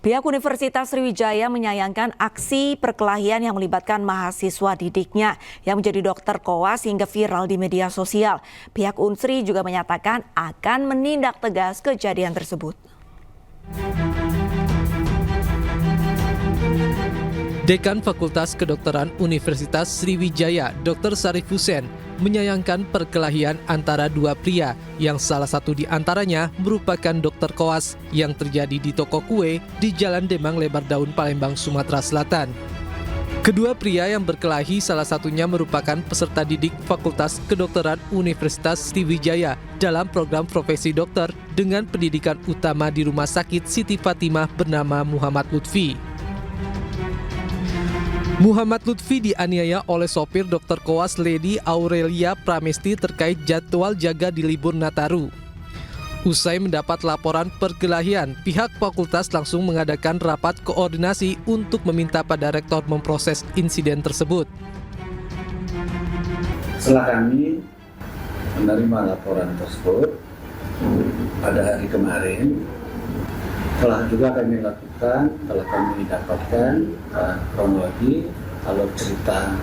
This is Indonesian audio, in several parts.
Pihak Universitas Sriwijaya menyayangkan aksi perkelahian yang melibatkan mahasiswa didiknya yang menjadi dokter koas hingga viral di media sosial. Pihak Unsri juga menyatakan akan menindak tegas kejadian tersebut. Dekan Fakultas Kedokteran Universitas Sriwijaya, Dr. Sarif Hussein, menyayangkan perkelahian antara dua pria yang salah satu di antaranya merupakan dokter koas yang terjadi di toko kue di Jalan Demang Lebar Daun, Palembang, Sumatera Selatan. Kedua pria yang berkelahi salah satunya merupakan peserta didik Fakultas Kedokteran Universitas Sriwijaya dalam program profesi dokter dengan pendidikan utama di Rumah Sakit Siti Fatimah bernama Muhammad Lutfi. Muhammad Lutfi dianiaya oleh sopir dokter koas Lady Aurelia Pramesti terkait jadwal jaga di libur Nataru. Usai mendapat laporan perkelahian, pihak fakultas langsung mengadakan rapat koordinasi untuk meminta pada rektor memproses insiden tersebut. Setelah kami menerima laporan tersebut pada hari kemarin, telah juga kami lakukan, telah kami dapatkan kronologi alur cerita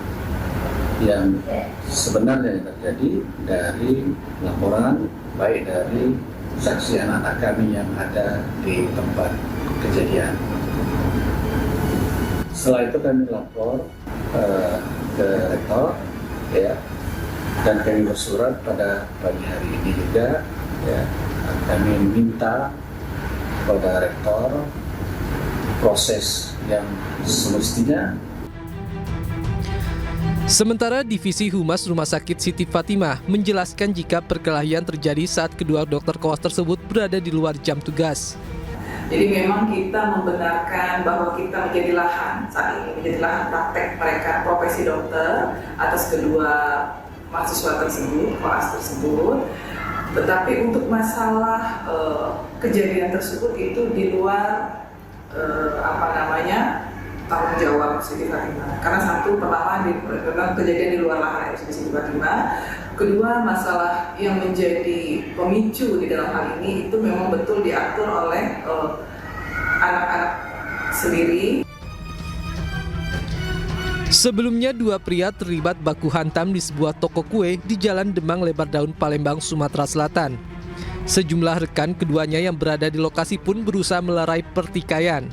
yang sebenarnya terjadi dari laporan baik dari saksi anak-anak kami yang ada di tempat kejadian. Setelah itu kami lapor ke rektor, ya, dan kami bersurat pada pagi hari ini juga, ya, kami minta kepada rektor proses yang semestinya. Sementara Divisi Humas Rumah Sakit Siti Fatimah menjelaskan jika perkelahian terjadi saat kedua dokter koas tersebut berada di luar jam tugas. Jadi memang kita membenarkan bahwa kita menjadi lahan saat ini, menjadi lahan praktek mereka profesi dokter atas kedua mahasiswa tersebut, koas tersebut. Tetapi untuk masalah kejadian tersebut itu di luar tanggung jawab Siti Fatimah. Karena satu, pertama kejadian di luar lahan Siti Fatimah. Kedua, masalah yang menjadi pemicu di dalam hal ini itu memang betul diatur oleh anak-anak sendiri. Sebelumnya, dua pria terlibat baku hantam di sebuah toko kue di Jalan Demang Lebar Daun, Palembang, Sumatera Selatan. Sejumlah rekan keduanya yang berada di lokasi pun berusaha melerai pertikaian.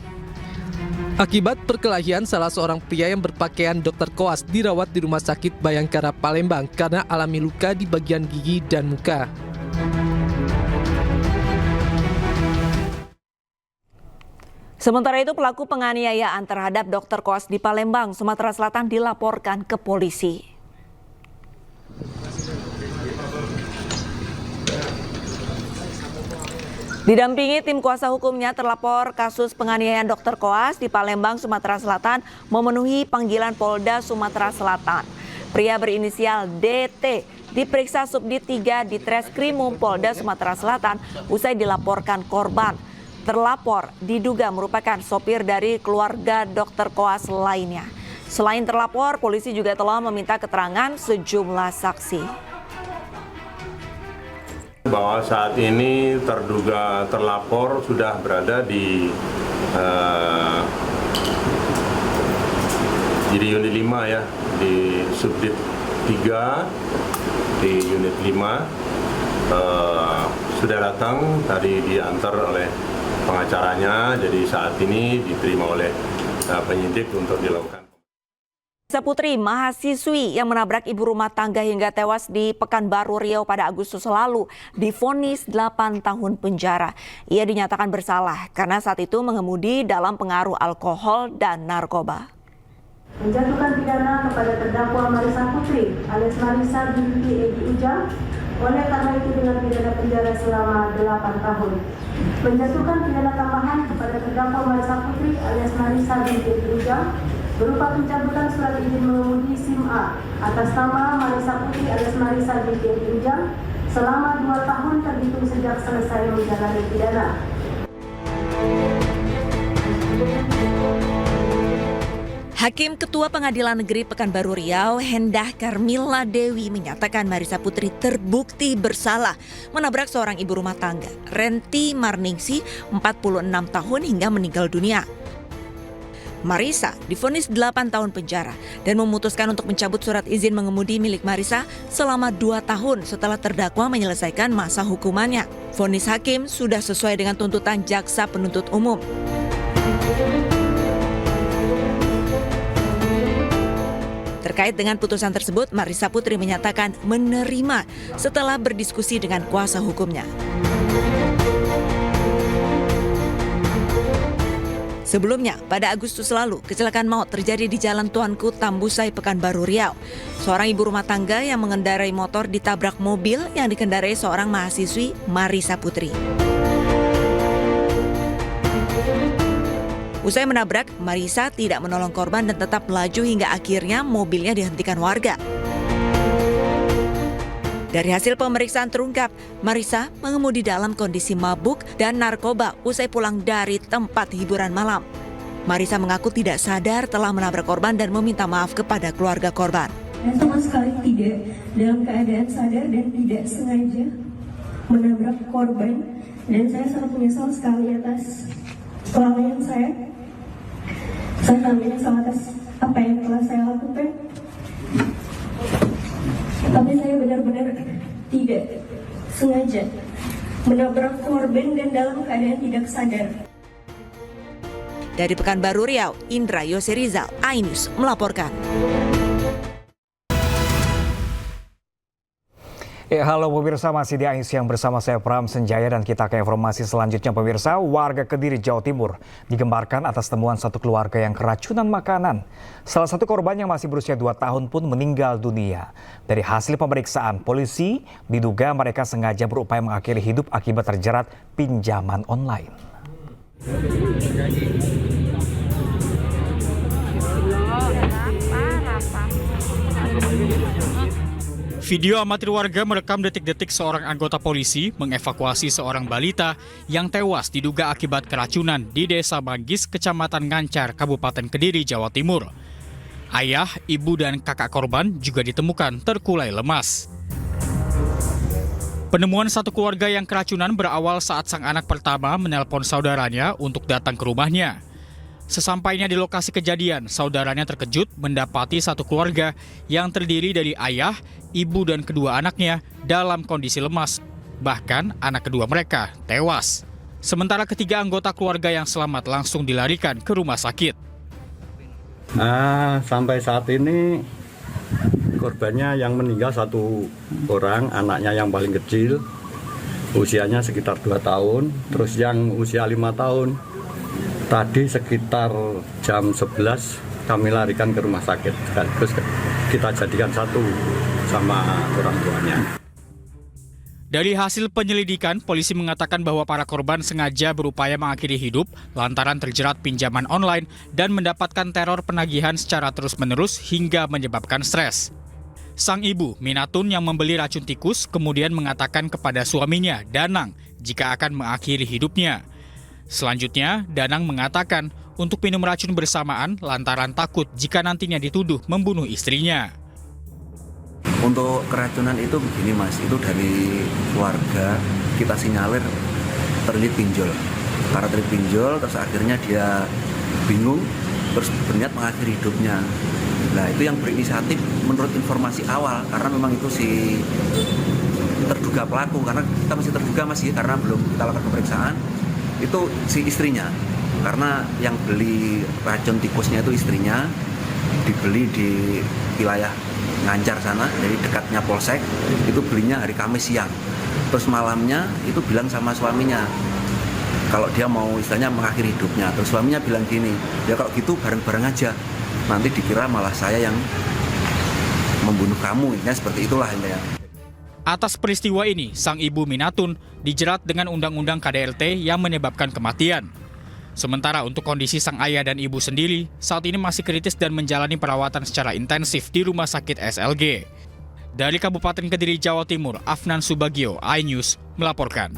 Akibat perkelahian, salah seorang pria yang berpakaian dokter koas dirawat di Rumah Sakit Bayangkara, Palembang karena alami luka di bagian gigi dan muka. Sementara itu, pelaku penganiayaan terhadap dokter koas di Palembang, Sumatera Selatan dilaporkan ke polisi. Didampingi tim kuasa hukumnya, terlapor kasus penganiayaan dokter koas di Palembang, Sumatera Selatan memenuhi panggilan Polda Sumatera Selatan. Pria berinisial DT diperiksa Subdit 3 di Treskrimum Polda Sumatera Selatan usai dilaporkan korban. Terlapor diduga merupakan sopir dari keluarga dokter koas lainnya. Selain terlapor, polisi juga telah meminta keterangan sejumlah saksi. Bahwa saat ini terduga terlapor sudah berada di unit 5 ya, di Subdit 3 di unit 5 sudah datang, tadi diantar oleh pengacaranya, jadi saat ini diterima oleh penyidik untuk dilakukan. Putri, mahasiswi yang menabrak ibu rumah tangga hingga tewas di Pekanbaru Riau pada Agustus lalu divonis 8 tahun penjara. Ia dinyatakan bersalah karena saat itu mengemudi dalam pengaruh alkohol dan narkoba. Menjatuhkan pidana kepada terdakwa Marisa Putri alias Marisa binti Edi Ujang, oleh karena itu dengan pidana penjara selama 8 tahun. Menjatuhkan pidana tambahan kepada terdakwa Marisa Putri alias Marisa binti Edi Ujang berupa pencabutan surat izin mengemudi SIM A atas nama Marisa Putri alias Marisa binti Edi Ujang selama 2 tahun terhitung sejak selesai menjalani pidana. Hakim Ketua Pengadilan Negeri Pekanbaru Riau, Hendah Karmila Dewi menyatakan Marisa Putri terbukti bersalah menabrak seorang ibu rumah tangga, Renti Marningsi, 46 tahun hingga meninggal dunia. Marisa divonis 8 tahun penjara dan memutuskan untuk mencabut surat izin mengemudi milik Marisa selama 2 tahun setelah terdakwa menyelesaikan masa hukumannya. Vonis hakim sudah sesuai dengan tuntutan jaksa penuntut umum. Terkait dengan putusan tersebut, Marisa Putri menyatakan menerima setelah berdiskusi dengan kuasa hukumnya. Sebelumnya, pada Agustus lalu, kecelakaan maut terjadi di Jalan Tuanku, Tambusai, Pekanbaru Riau. Seorang ibu rumah tangga yang mengendarai motor ditabrak mobil yang dikendarai seorang mahasiswi, Marisa Putri. Usai menabrak, Marisa tidak menolong korban dan tetap melaju hingga akhirnya mobilnya dihentikan warga. Dari hasil pemeriksaan terungkap, Marisa mengemudi dalam kondisi mabuk dan narkoba usai pulang dari tempat hiburan malam. Marisa mengaku tidak sadar telah menabrak korban dan meminta maaf kepada keluarga korban. Saya sama sekali tidak dalam keadaan sadar dan tidak sengaja menabrak korban, dan saya sangat menyesal sekali atas kelalaian saya. Saya sangat menyesal atas apa yang telah saya lakukan. Tapi saya benar-benar tidak sengaja menabrak korban dan dalam keadaan tidak sadar. Dari Pekanbaru Riau, Indra Yosiriza, iNews melaporkan. Halo pemirsa, masih di iNews yang bersama saya Pram Senjaya, dan kita ke informasi selanjutnya pemirsa. Warga Kediri, Jawa Timur digembarkan atas temuan satu keluarga yang keracunan makanan. Salah satu korban yang masih berusia 2 tahun pun meninggal dunia. Dari hasil pemeriksaan, polisi diduga mereka sengaja berupaya mengakhiri hidup akibat terjerat pinjaman online. Video amatir warga merekam detik-detik seorang anggota polisi mengevakuasi seorang balita yang tewas diduga akibat keracunan di Desa Manggis, Kecamatan Ngancar, Kabupaten Kediri, Jawa Timur. Ayah, ibu, dan kakak korban juga ditemukan terkulai lemas. Penemuan satu keluarga yang keracunan berawal saat sang anak pertama menelpon saudaranya untuk datang ke rumahnya. Sesampainya di lokasi kejadian, saudaranya terkejut mendapati satu keluarga yang terdiri dari ayah, ibu, dan kedua anaknya dalam kondisi lemas. Bahkan anak kedua mereka tewas. Sementara ketiga anggota keluarga yang selamat langsung dilarikan ke rumah sakit. Sampai saat ini korbannya yang meninggal satu orang, anaknya yang paling kecil, usianya sekitar 2 tahun, terus yang usia 5 tahun. Tadi sekitar jam 11 kami larikan ke rumah sakit, terus kita jadikan satu sama orang tuanya. Dari hasil penyelidikan, polisi mengatakan bahwa para korban sengaja berupaya mengakhiri hidup lantaran terjerat pinjaman online dan mendapatkan teror penagihan secara terus-menerus hingga menyebabkan stres. Sang ibu, Minatun, yang membeli racun tikus kemudian mengatakan kepada suaminya, Danang, jika akan mengakhiri hidupnya. Selanjutnya, Danang mengatakan untuk minum racun bersamaan lantaran takut jika nantinya dituduh membunuh istrinya. Untuk keracunan itu begini mas, itu dari keluarga kita sinyalir terlilit pinjol. Karena terlilit pinjol, terus akhirnya dia bingung, terus berniat mengakhiri hidupnya. Nah itu yang berinisiatif menurut informasi awal, karena memang itu si terduga pelaku, karena kita masih terduga masih karena belum kita lakukan pemeriksaan. Itu si istrinya, karena yang beli racun tikusnya itu istrinya, dibeli di wilayah Ngancar sana, dari dekatnya Polsek, itu belinya hari Kamis siang. Terus malamnya itu bilang sama suaminya, kalau dia mau istilahnya mengakhiri hidupnya. Terus suaminya bilang gini, ya kalau gitu bareng-bareng aja, nanti dikira malah saya yang membunuh kamu, intinya seperti itulah intinya. Atas peristiwa ini, sang ibu Minatun dijerat dengan Undang-Undang KDRT yang menyebabkan kematian. Sementara untuk kondisi sang ayah dan ibu sendiri, saat ini masih kritis dan menjalani perawatan secara intensif di Rumah Sakit SLG. Dari Kabupaten Kediri, Jawa Timur, Afnan Subagio, iNews melaporkan.